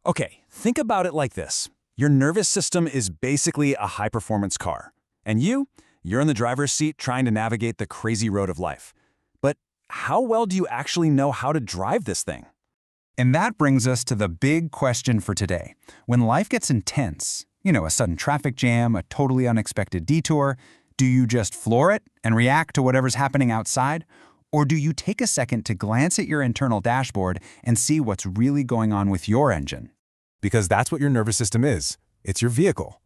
Okay, think about it like this. Your nervous system is basically a high-performance car. And you're in the driver's seat trying to navigate the crazy road of life. But how well do you actually know how to drive this thing? And that brings us to the big question for today. When life gets intense, a sudden traffic jam, a totally unexpected detour, do you just floor it and react to whatever's happening outside? Or do you take a second to glance at your internal dashboard and see what's really going on with your engine? Because that's what your nervous system is. It's your vehicle.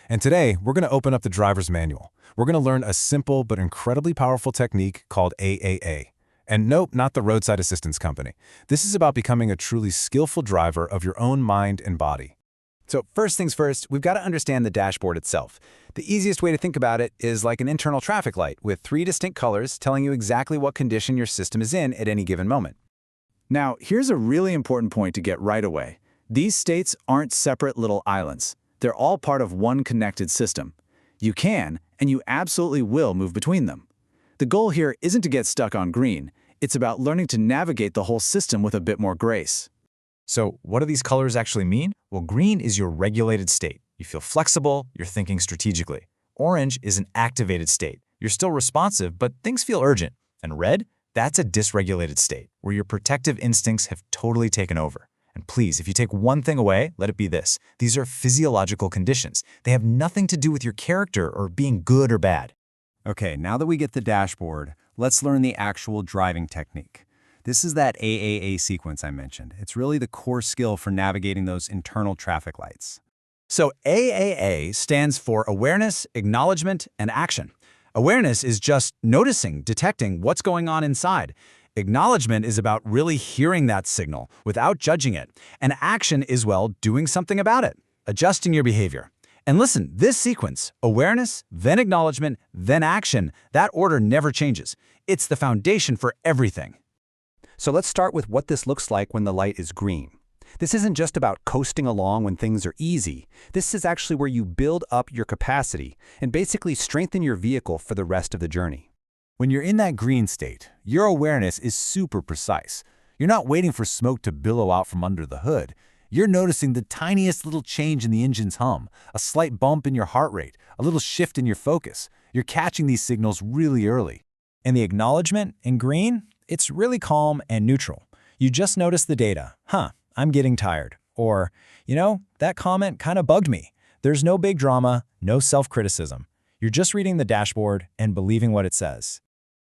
And today, we're going to open up the driver's manual. We're going to learn a simple but incredibly powerful technique called AAA. And nope, not the roadside assistance company. This is about becoming a truly skillful driver of your own mind and body. So first things first, we've got to understand the dashboard itself. The easiest way to think about it is like an internal traffic light with 3 distinct colors telling you exactly what condition your system is in at any given moment. Now, here's a really important point to get right away. These states aren't separate little islands. They're all part of one connected system. You can, and you absolutely will move between them. The goal here isn't to get stuck on green. It's about learning to navigate the whole system with a bit more grace. So what do these colors actually mean? Well, green is your regulated state. You feel flexible, you're thinking strategically. Orange is an activated state. You're still responsive, but things feel urgent. And red, that's a dysregulated state, where your protective instincts have totally taken over. And please, if you take one thing away, let it be this. These are physiological conditions. They have nothing to do with your character or being good or bad. Okay, now that we get the dashboard, let's learn the actual driving technique. This is that AAA sequence I mentioned. It's really the core skill for navigating those internal traffic lights. So AAA stands for Awareness, Acknowledgement, and Action. Awareness is just noticing, detecting what's going on inside. Acknowledgement is about really hearing that signal without judging it. And action is, well, doing something about it, adjusting your behavior. And listen, this sequence, awareness, then acknowledgement, then action, that order never changes. It's the foundation for everything. So let's start with what this looks like when the light is green. This isn't just about coasting along when things are easy. This is actually where you build up your capacity and basically strengthen your vehicle for the rest of the journey. When you're in that green state, your awareness is super precise. You're not waiting for smoke to billow out from under the hood. You're noticing the tiniest little change in the engine's hum, a slight bump in your heart rate, a little shift in your focus. You're catching these signals really early. And the acknowledgement in green, it's really calm and neutral. You just notice the data. I'm getting tired. Or, that comment kind of bugged me. There's no big drama, no self-criticism. You're just reading the dashboard and believing what it says.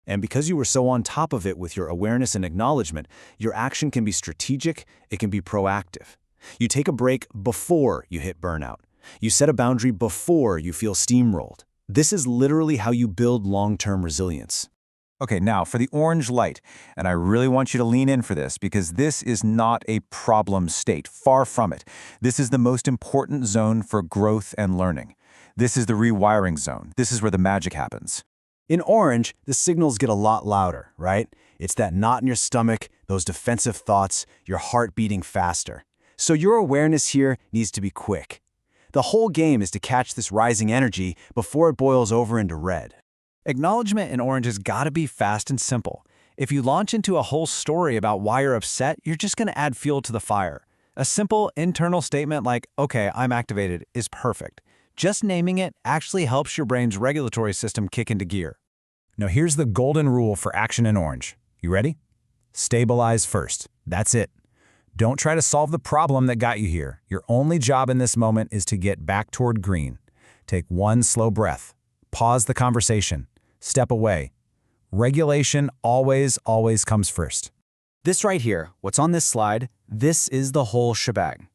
And because you were so on top of it with your awareness and acknowledgement, your action can be strategic, it can be proactive. You take a break before you hit burnout. You set a boundary before you feel steamrolled. This is literally how you build long-term resilience. Okay, now for the orange light, and I really want you to lean in for this because this is not a problem state, far from it. This is the most important zone for growth and learning. This is the rewiring zone. This is where the magic happens. In orange, the signals get a lot louder, right? It's that knot in your stomach, those defensive thoughts, your heart beating faster. So your awareness here needs to be quick. The whole game is to catch this rising energy before it boils over into red. Acknowledgement in orange has got to be fast and simple. If you launch into a whole story about why you're upset, you're just going to add fuel to the fire. A simple internal statement like, okay, I'm activated, is perfect. Just naming it actually helps your brain's regulatory system kick into gear. Now here's the golden rule for action in orange. You ready? Stabilize first. That's it. Don't try to solve the problem that got you here. Your only job in this moment is to get back toward green. Take one slow breath. Pause the conversation. Step away. Regulation always comes first. This right here, what's on this slide, this is the whole shebang.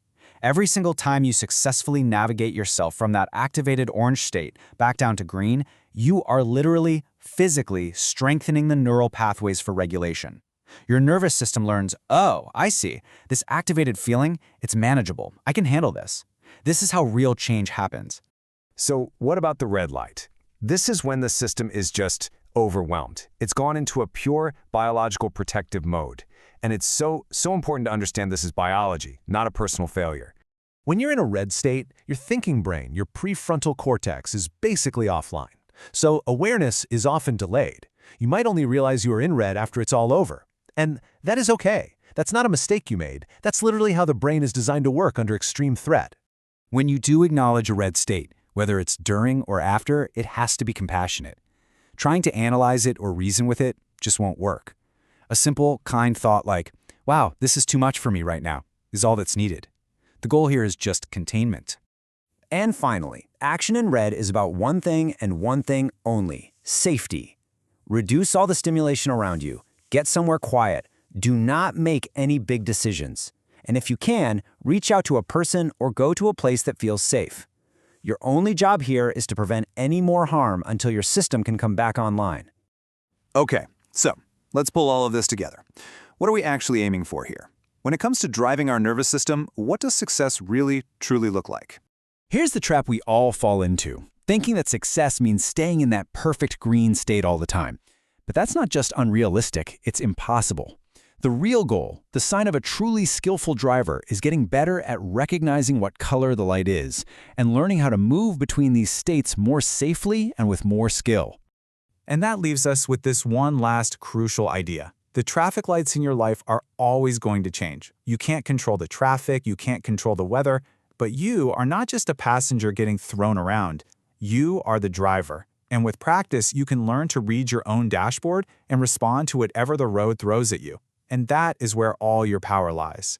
Every single time you successfully navigate yourself from that activated orange state back down to green, you are literally, physically strengthening the neural pathways for regulation. Your nervous system learns, oh, I see, this activated feeling, it's manageable. I can handle this. This is how real change happens. So what about the red light? This is when the system is just overwhelmed. It's gone into a pure biological protective mode. And it's so important to understand this is biology, not a personal failure. When you're in a red state, your thinking brain, your prefrontal cortex, is basically offline. So awareness is often delayed. You might only realize you are in red after it's all over. And that is okay, That's not a mistake you made. That's literally how the brain is designed to work under extreme threat. When you do acknowledge a red state, whether it's during or after, it has to be compassionate. Trying to analyze it or reason with it just won't work. A simple, kind thought like, wow, this is too much for me right now, is all that's needed. The goal here is just containment. And finally, action in red is about one thing and one thing only: safety. Reduce all the stimulation around you. Get somewhere quiet. Do not make any big decisions. And if you can, reach out to a person or go to a place that feels safe. Your only job here is to prevent any more harm until your system can come back online. Okay, so let's pull all of this together. What are we actually aiming for here? When it comes to driving our nervous system, what does success really, truly look like? Here's the trap we all fall into, thinking that success means staying in that perfect green state all the time. But that's not just unrealistic, it's impossible. The real goal, the sign of a truly skillful driver, is getting better at recognizing what color the light is and learning how to move between these states more safely and with more skill. And that leaves us with this one last crucial idea. The traffic lights in your life are always going to change. You can't control the traffic, you can't control the weather, but you are not just a passenger getting thrown around. You are the driver. And with practice, you can learn to read your own dashboard and respond to whatever the road throws at you. And that is where all your power lies.